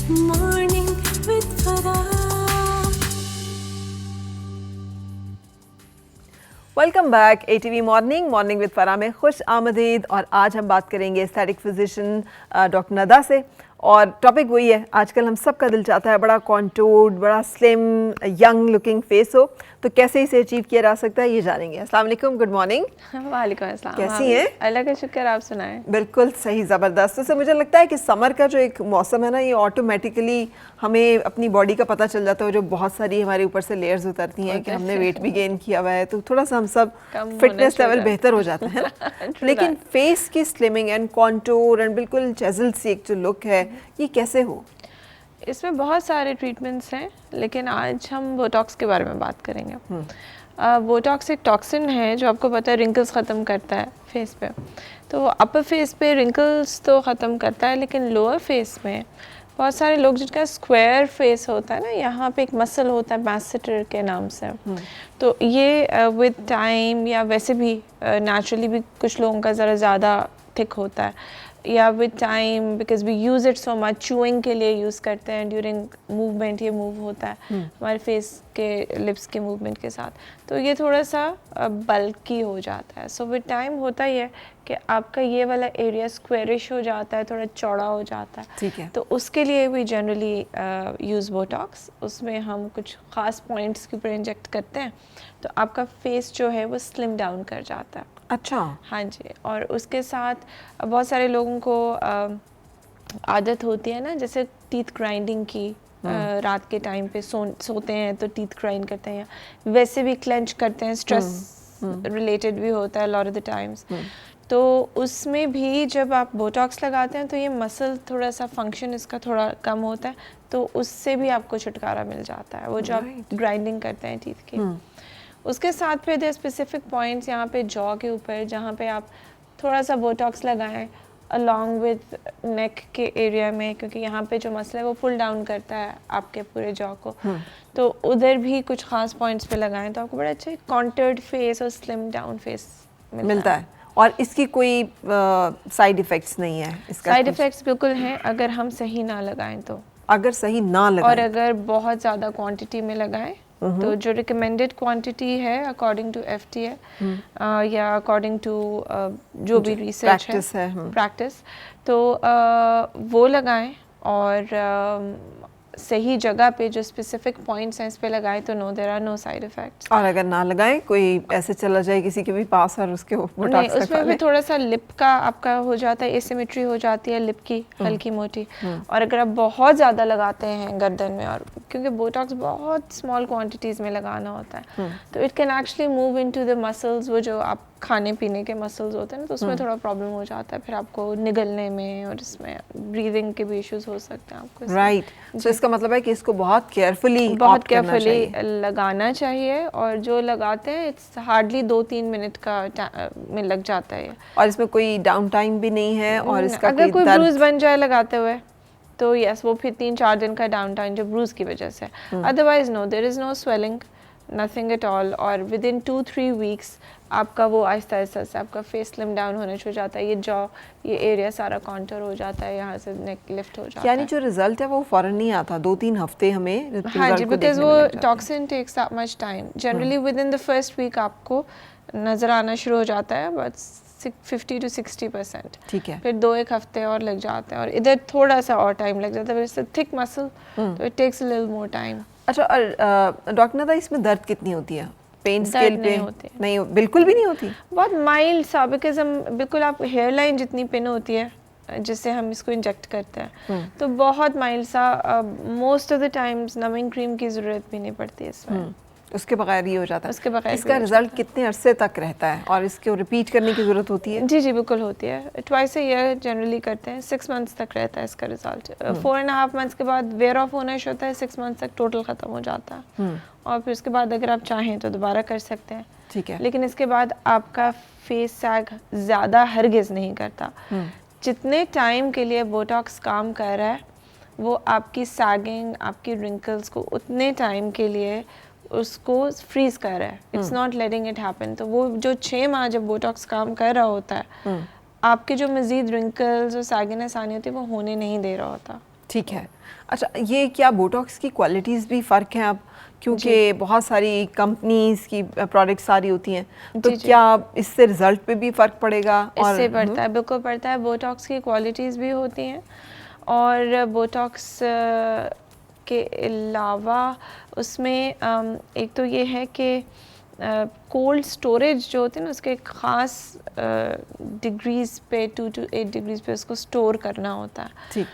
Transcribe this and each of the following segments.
Morning with Farah. Welcome back ATV morning with फरा में खुश आमदीद। और आज हम बात करेंगे एस्थेटिक फिजिशियन डॉक्टर नदा से। और टॉपिक वही है, आजकल हम सब का दिल चाहता है बड़ा कॉन्टूर्ड, बड़ा स्लिम, यंग लुकिंग फेस हो, तो कैसे इसे अचीव किया जा सकता है ये जानेंगे। अस्सलाम वालेकुम, गुड मॉर्निंग। वालेकुम अस्सलाम। कैसी हैं? अल्लाह का शुक्र, आप सुनाएं। बिल्कुल सही, ज़बरदस्त। तो मुझे लगता है कि समर का जो एक मौसम है ना, ये ऑटोमेटिकली हमें अपनी बॉडी का पता चल जाता है, जो बहुत सारी हमारे ऊपर से लेयर्स उतरती हैं कि हमने वेट भी गेन किया हुआ है, तो थोड़ा सा हम सब फिटनेस लेवल बेहतर हो जाता है ना। लेकिन फेस की स्लिमिंग एंड कॉन्टूर एंड बिल्कुल चेजल सी एक जो लुक है, ये कैसे हो? इसमें बहुत सारे ट्रीटमेंट्स हैं, लेकिन आज हम बोटॉक्स के बारे में बात करेंगे। बोटॉक्स एक टॉक्सिन है जो आपको पता है रिंकल्स ख़त्म करता है फेस पे। तो अपर फेस पे रिंकल्स तो ख़त्म करता है, लेकिन लोअर फेस में बहुत सारे लोग जिनका स्क्वायर फेस होता है ना, यहाँ पे एक मसल होता है मैसेटर के नाम से। तो ये विद टाइम या वैसे भी नेचुरली भी कुछ लोगों का ज़रा ज़्यादा थिक होता है, या with time because we use it so much, chewing के लिए यूज़ करते हैं, ड्यूरिंग मूवमेंट ये मूव होता है हमारे फेस के लिप्स के मूवमेंट के साथ, तो ये थोड़ा सा बल्की हो जाता है। सो विद टाइम होता ही है कि आपका ये वाला एरिया स्क्वेरिश हो जाता है, थोड़ा चौड़ा हो जाता है। ठीक है। तो उसके लिए वी जनरली यूज़ बोटॉक्स। उसमें हम कुछ ख़ास पॉइंट्स के ऊपर इंजेक्ट करते हैं, तो आपका फेस जो है वो स्लिम डाउन कर जाता है। अच्छा। हाँ जी। और उसके साथ बहुत सारे लोगों को आदत होती है ना, जैसे टीथ ग्राइंडिंग की, रात के टाइम पे सोते हैं तो टीथ ग्राइंड करते हैं, या वैसे भी क्लेंच करते हैं, स्ट्रेस रिलेटेड भी होता है लॉट ऑफ द टाइम्स। तो उसमें भी जब आप बोटॉक्स लगाते हैं तो ये मसल थोड़ा सा फंक्शन इसका थोड़ा कम होता है, तो उससे भी आपको छुटकारा मिल जाता है, वो जो आप ग्राइंडिंग करते हैं टीथ की। उसके साथ फिर दे स्पेसिफिक पॉइंट्स यहाँ पे जॉ के ऊपर, जहाँ पे आप थोड़ा सा बोटॉक्स लगाएं अलॉन्ग विद नेक के एरिया में, क्योंकि यहाँ पे जो मसल है वो पुल डाउन करता है आपके पूरे जॉ को। तो उधर भी कुछ खास पॉइंट्स पे लगाएं तो आपको बड़ा अच्छा कॉन्टर्ड फेस और स्लिम डाउन फेस मिलता है। और इसकी कोई साइड इफेक्ट्स नहीं है? इसका साइड इफ़ेक्ट्स बिल्कुल हैं अगर हम सही ना लगाएं तो। अगर सही ना लगाएं और अगर बहुत ज़्यादा क्वांटिटी में लगाएं तो जो रिकमेंडेड क्वांटिटी है अकॉर्डिंग टू FDA या अकॉर्डिंग टू जो भी रिसर्च है प्रैक्टिस, तो वो लगाएं। और सही जगह पे जो स्पेसिफिक पॉइंट्स हैं इस पे लगाएं तो no there are no side effects. और अगर ना लगाएं, कोई ऐसे चला जाए किसी के भी पास और उसके नहीं, उसमें भी थोड़ा सा लिप का आपका हो जाता है, एसिमेट्री हो जाती है लिप की हल्की मोटी। और अगर आप बहुत ज़्यादा लगाते हैं गर्दन में, और क्योंकि बोटॉक्स बहुत स्मॉल क्वांटिटीज़ में लगाना होता है, तो it can actually move into the muscles, वो जो आप खाने पीने के मसल्स होते हैं ना, तो उसमें थोड़ा प्रॉब्लम हो जाता है, फिर आपको निगलने में और इसमें ब्रीदिंग के भी इश्यूज हो सकते हैं आपको। राइट। तो इसका मतलब है कि इसको बहुत केयरफुली लगाना चाहिए, और जो लगाते हैं इट्स हार्डली 2-3 मिनट का में लग जाता है। और इसमें कोई डाउन टाइम भी नहीं है, और इसका अगर कोई ब्रूज बन जाए लगाते हुए तो यस, वो फिर 3-4 दिन का डाउन टाइम जो ब्रूज की वजह से। Otherwise no, there is no swelling, nothing at all. और विद इन 2-3 वीक्स आपका वो आहिस्ता आहिस्ता से आपका फेस स्लिम डाउन होने शुरू हो जाता है, ये जॉ ये एरिया सारा काउंटर हो जाता है, यहाँ से नेक लिफ्ट हो जाता है। यानी जो रिजल्ट है वो फौरन नहीं आता, 2-3 हफ्ते हमें। हाँ जी, बिकॉज वो toxin takes that much time. Generally within the first week आपको नज़र आना शुरू हो जाता है, बट 50 to 60%। ठीक है। फिर 2-1 हफ्ते और लग जाते हैं, और इधर थोड़ा सा और टाइम लग जाता है, इट्स अ थिक मसल, तो it takes a little more time. अच्छा, और डॉक्टर नदा, इसमें दर्द कितनी होती है? पेन स्केल पे नहीं, बिल्कुल भी नहीं होती? बहुत माइल्ड सा, बिकॉज हम बिल्कुल आप हेयर लाइन जितनी पिन होती है जिससे हम इसको इंजेक्ट करते हैं, तो बहुत माइल्ड सा, most of the times numbing cream की ज़रूरत भी नहीं पड़ती है इसमें। उसके बगैर ये हो जाता है? उसके बगैर। इसका रिजल्ट कितने अरसे तक रहता है, और इसको रिपीट करने की ज़रूरत होती है? जी जी बिल्कुल होती है, ट्वाइस अ ईयर जनरली करते हैं, 6 मंथ्स तक रहता है इसका रिजल्ट। 4.5 मंथ्स के बाद वेयर ऑफ होना शुरू होता है, 6 मंथ्स तक टोटल ख़त्म हो जाता है, और फिर उसके बाद अगर आप चाहें तो दोबारा कर सकते हैं। ठीक है। लेकिन इसके बाद आपका फेस सैग ज़्यादा हरगिज़ नहीं करता। जितने टाइम के लिए बोटॉक्स काम कर रहा है, वो आपकी सैगिंग, आपकी रिंकल्स को उतने टाइम के लिए उसको फ्रीज कर रहा है, it's not letting it happen. तो वो जो 6 माह जब बोटॉक्स काम कर रहा होता है, आपके जो मज़ीद रिंकल्स और सैगिनेस आनी होती है वो होने नहीं दे रहा होता। ठीक है। अच्छा, ये क्या बोटॉक्स की क्वालिटीज़ भी फ़र्क हैं अब, क्योंकि बहुत सारी कंपनीज की प्रोडक्ट्स सारी होती हैं, तो क्या इससे रिजल्ट पे भी फ़र्क पड़ेगा? इससे पड़ता है, बिल्कुल पड़ता है। बोटॉक्स की क्वालिटीज़ भी होती हैं, और बोटॉक्स के अलावा उसमें एक तो ये है कि कोल्ड स्टोरेज जो होती है ना, उसके ख़ास डिग्रीज़ पे 2 to 8 डिग्रीज़ पे उसको स्टोर करना होता है। ठीक।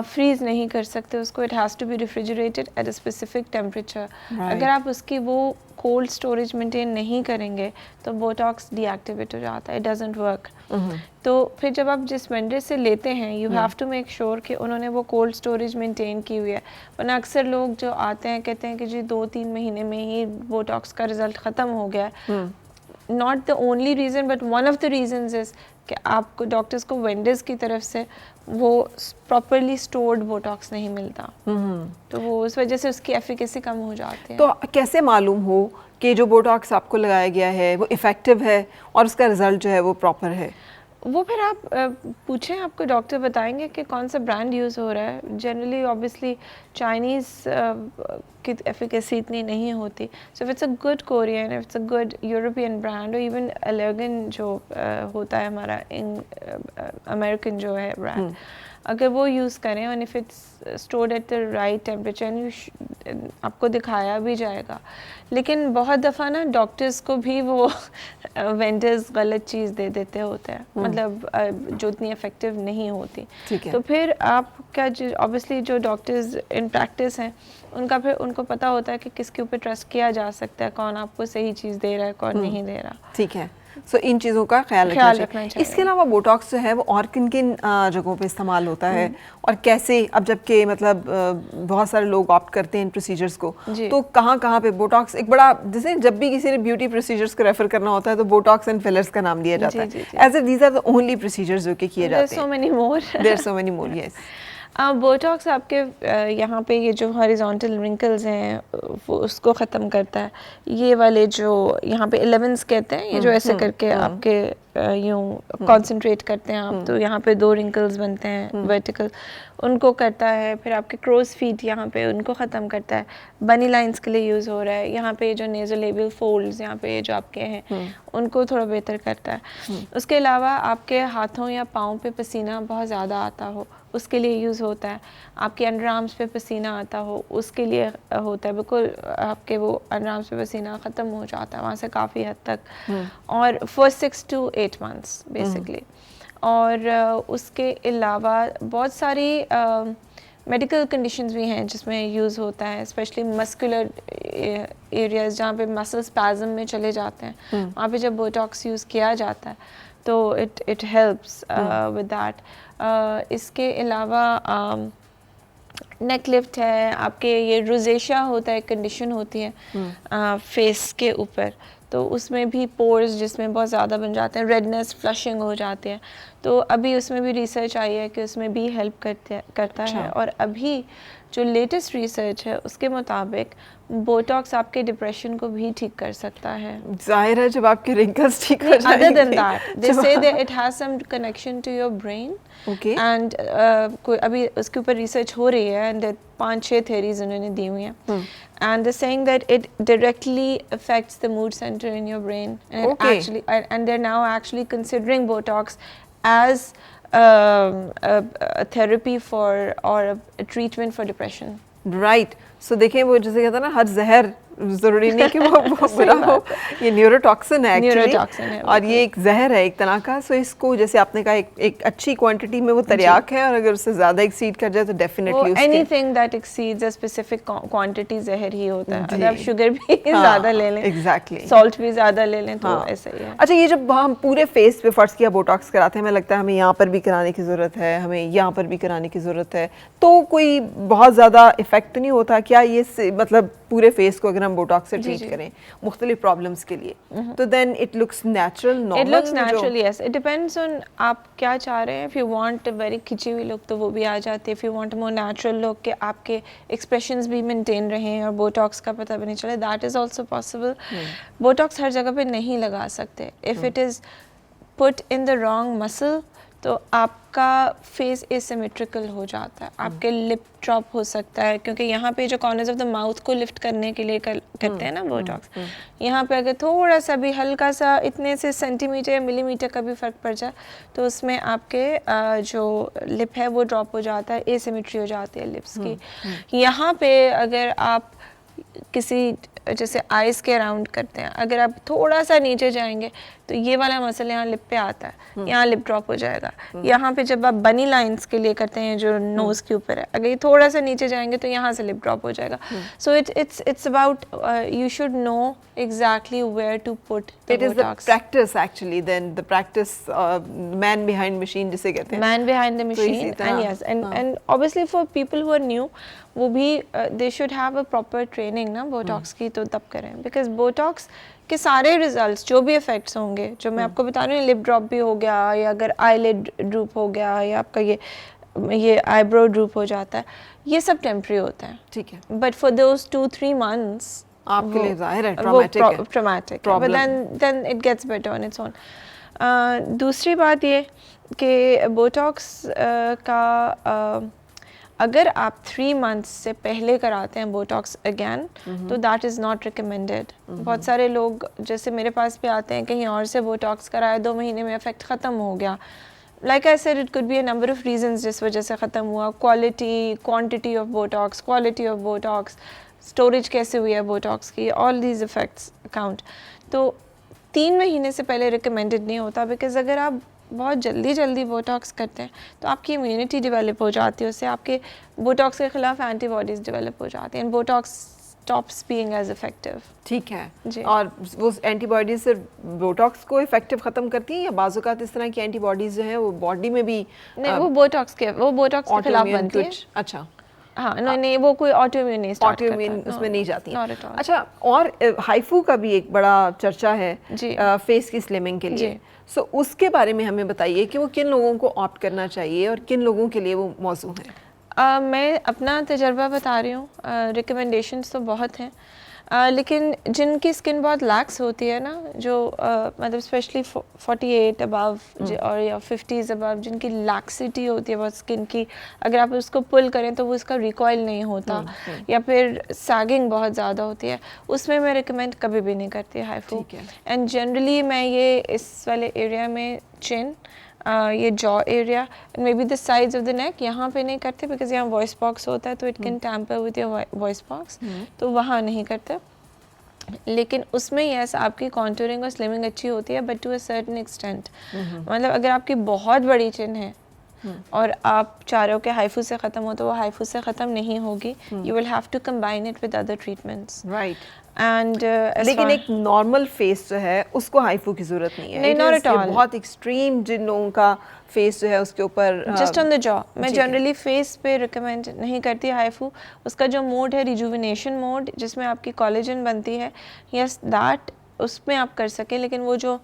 फ्रीज़ नहीं कर सकते उसको, it has to be refrigerated at a specific temperature. अगर आप उसकी वो कोल्ड स्टोरेज मेंटेन नहीं करेंगे तो बोटॉक्स डीएक्टिवेट हो जाता है, इट डजंट वर्क। तो फिर जब आप जिस वेंडर से लेते हैं, you have to make sure कि उन्होंने वो कोल्ड स्टोरेज मेंटेन की हुई है। वरना अक्सर लोग जो आते हैं कहते हैं कि जी 2-3 महीने में ही बोटॉक्स का रिजल्ट ख़त्म हो गया है। Not the only reason, but one of the reasons is कि आपको डॉक्टर्स को वेंडर्स की तरफ से वो प्रॉपरली स्टोर्ड बोटॉक्स नहीं मिलता, तो वो उस वजह से उसकी एफिकेसी कम हो जाती है। तो कैसे मालूम हो कि जो बोटॉक्स आपको लगाया गया है वो इफ़ेक्टिव है और उसका रिजल्ट जो है वो प्रॉपर है? वो फिर आप पूछें, आपको डॉक्टर बताएंगे कि कौन सा ब्रांड यूज़ हो रहा है। जनरली ऑब्वियसली चाइनीज़ की एफिकेसी इतनी नहीं होती। So if it's a good Korean, if it's a good European brand, और इवन एलर्गन जो होता है हमारा अमेरिकन जो है ब्रांड, अगर वो यूज़ करें और if it's stored at the right temperature, आपको दिखाया भी जाएगा। लेकिन बहुत दफ़ा ना डॉक्टर्स को भी वो वेंडर्स गलत चीज़ दे देते होते हैं, मतलब जो इतनी इफ़ेक्टिव नहीं होती। तो फिर आप क्या, ऑब्वियसली जो डॉक्टर्स इन प्रैक्टिस हैं उनको पता होता है कि किसके ऊपर ट्रस्ट किया जा सकता है, कौन आपको सही चीज़ दे रहा है, कौन नहीं दे रहा। ठीक है। सो इन चीज़ों का ख्याल रखना चाहिए। इसके अलावा बोटॉक्स जो है वो और किन किन जगहों पे इस्तेमाल होता है, और कैसे, अब जबकि मतलब बहुत सारे लोग ऑप्ट करते हैं इन प्रोसीजर्स को, तो कहाँ कहाँ पे बोटॉक्स, एक बड़ा, जैसे जब भी किसी ने ब्यूटी प्रोसीजर्स को रेफर करना होता है तो बोटॉक्स एंड फिलर्स का नाम दिया जाता है, as if these are the only procedures जो कि किए जाते हैं। There so many more. Yes. Botox आपके यहाँ पे ये जो हॉरिजॉन्टल रिंकल्स हैं वो उसको ख़त्म करता है। ये वाले जो यहाँ पे 11s कहते हैं, ये जो ऐसे करके आपके यूँ कंसंट्रेट करते हैं आप, तो यहाँ पे 2 रिंकल्स बनते हैं वर्टिकल, उनको करता है। फिर आपके क्रोज फीट यहाँ पे उनको ख़त्म करता है। बनी लाइंस के लिए यूज़ हो रहा है। यहाँ पे जो नेज़ोलेबियल फोल्ड्स यहाँ पे जो आपके हैं उनको थोड़ा बेहतर करता है। उसके अलावा आपके हाथों या पाँव पे पसीना बहुत ज़्यादा आता हो, उसके लिए यूज़ होता है। आपके अंडर आर्म्स पे पसीना आता हो, उसके लिए होता है। बिल्कुल आपके वो अंडर आर्म्स पे पसीना ख़त्म हो जाता है वहाँ से काफ़ी हद तक, और फर्स्ट 6 to 8 months बेसिकली। और उसके अलावा बहुत सारी मेडिकल कंडीशंस भी हैं जिसमें यूज़ होता है, स्पेशली मस्कुलर एरियाज़ जहाँ पे मसल स्पैज़म में चले जाते हैं, वहाँ पे जब बोटॉक्स यूज़ किया जाता है तो इट हेल्प्स विद दैट। इसके अलावा नेक लिफ्ट है, आपके ये रोजेशिया होता है, कंडीशन होती है फेस के ऊपर, तो उसमें भी पोर्स जिसमें बहुत ज़्यादा बन जाते हैं, रेडनेस, फ्लशिंग हो जाती है, तो अभी उसमें भी रिसर्च आई है कि उसमें भी हेल्प करता है। और अभी जो लेटेस्ट रिसर्च है उसके मुताबिक बोटॉक्स आपके डिप्रेशन को भी ठीक कर सकता है। जाहिर है जब आपके रिंकल्स ठीक हो जाएंगे। Other than that, they say that it has some connection to your brain. Okay. And अभी उसके ऊपर रिसर्च हो रही है, and 5-6 theories उन्होंने दी हुई हैं, and they're saying that it directly affects the mood center in your brain, and it actually, and they're now actually considering Botox as a therapy for or a treatment for depression. Right. So देखें, वो जैसे कहता है ना, हर जहर ज़रूरी नहीं कि वो बुरा हो, ये न्यूरोटॉक्सिन है एक्चुअली, और ये एक जहर है एक तरह का। सो इसको, जैसे आपने कहा, एक अच्छी क्वांटिटी में वो तरियाक है, और अगर उससे ज़्यादा एक्सीड कर जाए तो definitely anything that exceeds a specific quantity जहर ही होता है। अगर आप शुगर भी ज़्यादा ले लें, एग्जैक्टली, सॉल्ट भी ज़्यादा ले लें, तो ऐसा ही है। अच्छा, ये जब हम पूरे फेस पे फर्स्ट किया बोटॉक्स कराते हैं, हमें लगता है हमें यहाँ पर भी कराने की ज़रूरत है, हमें यहाँ पर भी कराने की ज़रूरत है, तो कोई बहुत ज़्यादा इफेक्ट नहीं होता क्या ये, मतलब पूरे फेस को अगर हम बोटॉक्स से ट्रीट करें मुख्तलिफ प्रॉब्लम्स के लिए, तो then it looks natural, normal? It looks natural, yes. It depends on आप क्या चाह रहे हैं। If you want a very खिंची हुई लुक तो वो भी आ जाती है। If you want more natural look कि आपके एक्सप्रेशंस भी मेंटेन रहें और बोटॉक्स का पता भी नहीं चले, that is also possible. Botox हर जगह पे नहीं लगा सकते। If it is put in the wrong muscle तो आपका फेस एसिमेट्रिकल हो जाता है, आपके लिप ड्रॉप हो सकता है, क्योंकि यहाँ पे जो कॉर्नर्स ऑफ द माउथ को लिफ्ट करने के लिए करते हैं ना बोटॉक्स, यहाँ पे अगर थोड़ा सा भी हल्का सा इतने से सेंटीमीटर या मिलीमीटर का भी फ़र्क पड़ जाए तो उसमें आपके जो लिप है वो ड्रॉप हो जाता है, एसिमेट्री हो जाती है लिप्स की। यहाँ पे अगर आप किसी जैसे आइज के अराउंड करते हैं, अगर आप थोड़ा सा नीचे जाएंगे तो ये वाला मसल यहाँ लिप पे आता है, यहाँ लिप ड्रॉप हो जाएगा। यहाँ पे जब आप बनी लाइंस के लिए करते हैं जो नोज के ऊपर है, अगर ये थोड़ा सा नीचे जाएंगे तो यहाँ से लिप ड्रॉप हो जाएगा। So it's about you should know exactly where to put the it is the Botox. Practice actually, then the practice, man behind machine जिसे कहते हैं, Man behind the machine, इसी तरह, and yes, and obviously for people who are new, वो भी they should have a proper training ना Botox की, तो तब करें, because बोटॉक्स के सारे रिजल्ट्स जो भी इफेक्ट्स होंगे जो मैं आपको बता रही हूँ, लिप ड्रॉप भी हो गया या अगर आईलिड ड्रूप हो गया या आपका ये आईब्रो ड्रूप हो जाता है, ये सब टेम्परेरी होता है, ठीक है, बट फॉर दोज 2-3 months आपके लिए जाहिर है ट्रॉमेटिक है, traumatic, Problem. but then it gets better on its own. दूसरी बात ये कि बोटॉक्स का अगर आप 3 months से पहले कराते हैं बोटॉक्स अगेन तो दैट इज़ नॉट रिकमेंडेड। बहुत सारे लोग जैसे मेरे पास भी आते हैं कहीं और से बोटॉक्स कराया, 2 महीने में इफेक्ट ख़त्म हो गया। Like I said, it could be a number of reasons जिस वजह से ख़त्म हुआ, quantity of Botox, quality of Botox, storage कैसे हुई है बोटॉक्स की, ऑल दीज इफेक्ट्स अकाउंट। तो 3 महीने से पहले रिकमेंडेड नहीं होता, बिकॉज अगर आप बहुत जल्दी बोटॉक्स करते हैं तो आपकी इम्यूनिटी डेवलप हो जाती है, उससे आपके बोटॉक्स के खिलाफ एंटीबॉडीज़ डेवलप हो जाती हैं, and Botox stops being as effective. ठीक है जी। और वो एंटीबॉडीज सिर्फ बोटॉक्स को इफेक्टिव ख़त्म करती हैं या बाज़-औक़ात इस तरह की एंटीबॉडीज़ जो हैं वो बॉडी में भी नहीं, वो बोटॉक्स के खिलाफ autoimmune बनती है। कुछ, अच्छा, हाँ, नहीं वो कोई ऑटोइम्यून नहीं स्टार्ट करता है, ऑटोइम्यून उसमें नहीं जाती not हैं। at all। अच्छा, और हाइफू का भी एक बड़ा चर्चा है जी। फेस की स्लिमिंग के लिए, जी। सो उसके बारे में हमें बताइए कि वो किन लोगों को ऑप्ट करना चाहिए और किन लोगों के लिए वो मौजू है। मैं अपना तजर्बा बता रही हूँ, रिकमेंडेशंस तो बहुत हैं, लेकिन जिनकी स्किन बहुत लैक्स होती है ना, जो मतलब स्पेशली 48 अबव और या 50s अबव, जिनकी लैक्सिटी होती है बहुत स्किन की, अगर आप उसको पुल करें तो वो उसका रिकॉइल नहीं होता, या फिर सैगिंग बहुत ज़्यादा होती है, उसमें मैं रिकमेंड कभी भी नहीं करती हाइफू। एंड जनरली मैं ये इस वाले एरिया में चिन, ये jaw area, may be the sides of the neck, यहाँ पे नहीं करते बिकॉज यहाँ वॉइस बॉक्स होता है तो it can tamper with your voice box, तो वहाँ नहीं करते। लेकिन उसमें यस आपकी कॉन्टूरिंग और स्लिमिंग अच्छी होती है, but to a certain extent. मतलब अगर आपकी बहुत बड़ी चिन है और आप चाह रहे हो कि हाइफू से ख़त्म हो, तो वो हाइफू से ख़त्म नहीं होगी, you will have to combine it with other treatments. Right. And लेकिन एक नॉर्मल फेस जो है उसको हाइफू की जरूरत नहीं है, नहीं, not at all। बहुत एक्सट्रीम जिन लोगों का फेस जो है उसके ऊपर जस्ट ऑन द जॉ, मैं जनरली फेस पे रिकमेंड नहीं करती हाइफू। उसका जो मोड है रिजुविनेशन मोड, जिसमें आपकी कोलेजन बनती है, यस दैट उसमें आप कर सकें, लेकिन वो जो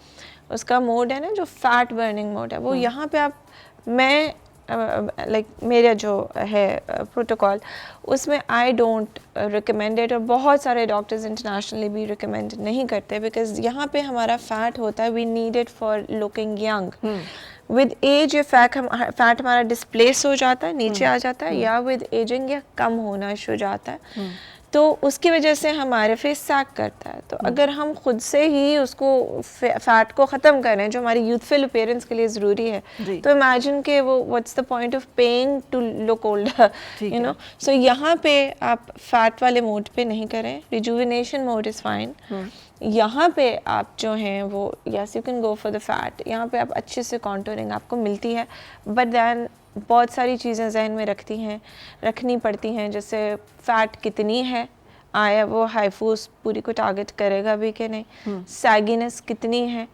उसका मोड है ना, जो फैट बर्निंग मोड है, वो यहाँ पे आप, मैं लाइक मेरा जो है प्रोटोकॉल, उसमें आई डोंट रिकमेंड इट, और बहुत सारे डॉक्टर्स इंटरनेशनली भी रिकमेंड नहीं करते, बिकॉज यहाँ पे हमारा फैट होता है, we need it for looking young. With age ये फैट हमारा डिस्प्लेस हो जाता है, नीचे आ जाता है, या विद एजिंग ये कम होना शुरू हो जाता है, तो उसकी वजह से हमारे फेस सैग करता है। तो अगर हम खुद से ही उसको फैट को ख़त्म करें जो हमारी यूथफुल अपीयरेंस के लिए ज़रूरी है, तो इमेजिन के वो what's the point of paying to look older, you know. So यहाँ पे आप फैट वाले मोड पे नहीं करें, रिजुविनेशन मोड इज़ फाइन। यहाँ पे आप जो हैं वो yes you can go for the fat, यहाँ पे आप अच्छे से कॉन्टूरिंग आपको मिलती है, बट दैन बहुत सारी चीज़ें जहन में रखनी पड़ती हैं, जैसे फ़ैट कितनी है, आया वो हाइफूस पूरी को टारगेट करेगा भी कि नहीं, सैगीनेस कितनी है,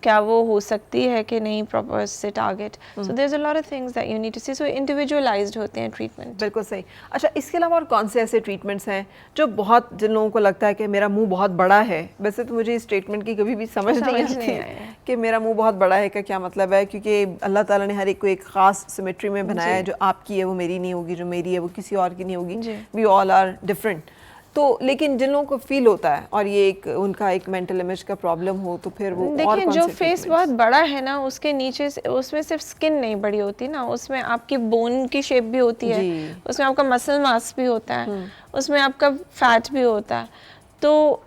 क्या वो हो सकती है कि नहीं प्रॉपर से target. So there is a lot of things that you need to see, so individualised होते हैं ट्रीटमेंट। बिल्कुल सही। अच्छा, इसके अलावा और कौन से ऐसे ट्रीटमेंट्स हैं जो बहुत, जिन लोगों को लगता है कि मेरा मुंह बहुत बड़ा है, वैसे तो मुझे इस ट्रीटमेंट की कभी भी समझ नहीं आती कि मेरा मुंह बहुत बड़ा है का क्या मतलब है, क्योंकि अल्लाह ताला ने हर एक को एक ख़ास सिमेट्री में बनाया है, जो आपकी है वो मेरी नहीं होगी, जो मेरी है वो किसी और की नहीं होगी, वी ऑल आर डिफरेंट। तो लेकिन जिन लोगों को फील होता है और ये एक उनका एक मेंटल इमेज का प्रॉब्लम हो तो फिर वो और देखिए कौन जो से फेस बहुत बड़ा है ना, उसके नीचे उसमें सिर्फ स्किन नहीं बड़ी होती ना, उसमें आपकी बोन की शेप भी होती है, जी। उसमें आपका मसल मास भी होता है, उसमें आपका फैट भी होता है, तो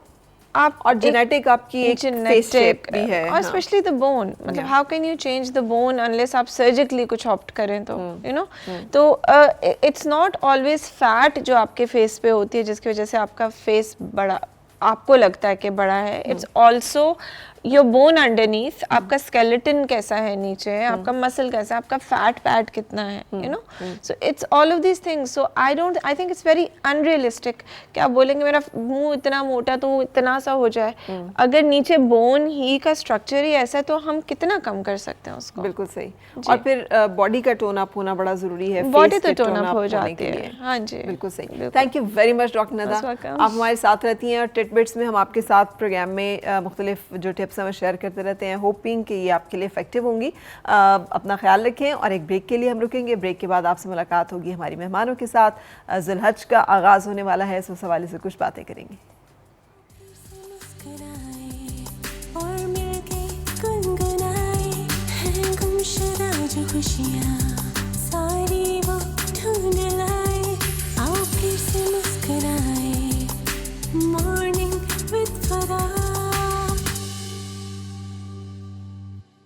आप और जेनेटिक आपकी एक फेस शेप भी है, और स्पेशली द बोन, मतलब how can you change the bone unless आप सर्जिकली कुछ ऑप्ट करें तो यू नो। तो इट्स नॉट ऑलवेज फैट जो आपके फेस पे होती है जिसकी वजह से आपका फेस बड़ा आपको लगता है कि बड़ा है, it's also your bone underneath, आपका स्केलेटन कैसा है नीचे, आपका मसल कैसा है, आपका फैट पैड कितना है, you know. So it's all of these things. So I think it's very unrealistic कि आप बोलेंगे मेरा मुंह इतना मोटा तो इतना सा हो जाए, अगर नीचे बोन ही का स्ट्रक्चर ही ऐसा है तो हम कितना कम कर सकते हैं उसको। बिल्कुल सही। और फिर बॉडी का टोन अप होना बड़ा जरूरी है, बॉडी face तो के टोन अप हो होने जाती के है, लिए। हाँ जी, बिल्कुल सही। Thank you very much doctor Nada, Most welcome. आप हमारे साथ रहती हैं और टिटबिट्स में हम आपके साथ प्रोग्राम में मुख्तलिफ जो टिप्स हमें शेयर करते रहते हैं, होपिंग कि ये आपके लिए इफेक्टिव होंगी। अपना ख्याल रखें और एक ब्रेक के लिए हम रुकेंगे, ब्रेक के बाद आपसे मुलाकात होगी हमारी मेहमानों के साथ। ज़ुल्हज का आगाज़ होने वाला है, इस हवाले से कुछ बातें करेंगे। मुस्कुराए और मिलके गुनगुनाए हैं गुमशुदा जो खुशियाँ सारी वो ढूंढ